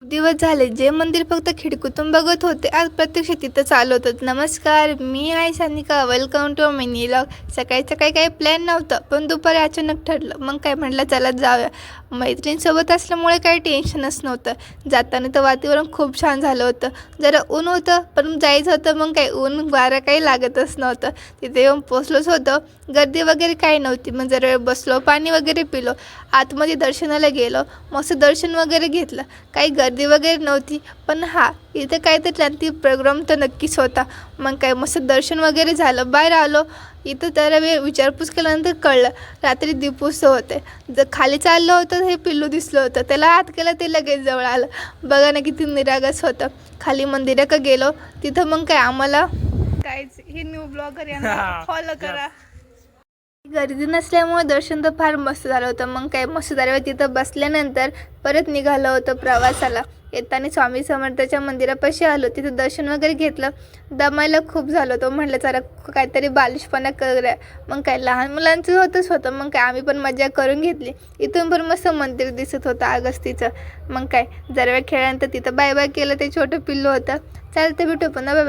दिवस झाले जे मंदिर फक्त खिडकीतून बघत होते आज प्रत्यक्ष तिथं चालू होतं. नमस्कार, मी आहे Sanika. Welcome to mini vlog. सकाळी सकाळी काही प्लॅन नव्हतं, पण दुपारी अचानक ठरलं. मग काय म्हटलं, चला जाऊया. मैत्रिणीसोबत असल्यामुळे काही टेन्शनच नव्हतं. जाताना तर वातावरण खूप छान झालं होतं. जरा ऊन होतं, पण जायचं होतं. मग काय ऊन वारा काही लागतच नव्हतं. तिथे येऊन पोचलोच होतं. गर्दी वगैरे काही नव्हती. मग जरा वेळ बसलो, पाणी वगैरे पिलो, आतमध्ये दर्शनाला गेलो. मस्त दर्शन वगैरे घेतलं. काही गर्दी वगैरे नव्हती, पण इथं काय तर क्रांती प्रोग्राम तर नक्कीच होता. मग काय मस्त दर्शन वगैरे झालं. बाहेर आलो. इथं जरा वेळ विचारपूस केल्यानंतर कळलं रात्री दीपोत्सव होते. जर खाली चाललं होतं हे पिल्लू दिसलं होतं. त्याला हात केला, ते लगेच जवळ आलं. बघा ना किती निरागस होतं. खाली मंदिराकडे गेलो. तिथं मग काय आम्हाला काहीच हे न्यू ब्लॉगर यांना फॉलो करा. गर्दी नसल्यामुळे दर्शन तर फार मस्त झालं होतं. मग काय मस्त झाल्यावर तिथं बसल्यानंतर परत निघालं होतं प्रवासाला. येताना स्वामी समर्थाच्या मंदिरापाशी आलो. तिथं दर्शन वगैरे घेतलं. दमायला खूप झालं होतं. म्हटलं जरा काहीतरी बालिशपणा करूया. मग काय लहान मुलांचं होतं. मग काय आम्ही पण मजा करून घेतली. इथून पण मस्त मंदिर दिसत होतं अगस्तीचं. मग काय जरा वेळ खेळल्यानंतर तिथं बाय बाय केलं. ते छोटं पिल्लू होतं. चालतं, भेटू पुन्हा, बाय बाय.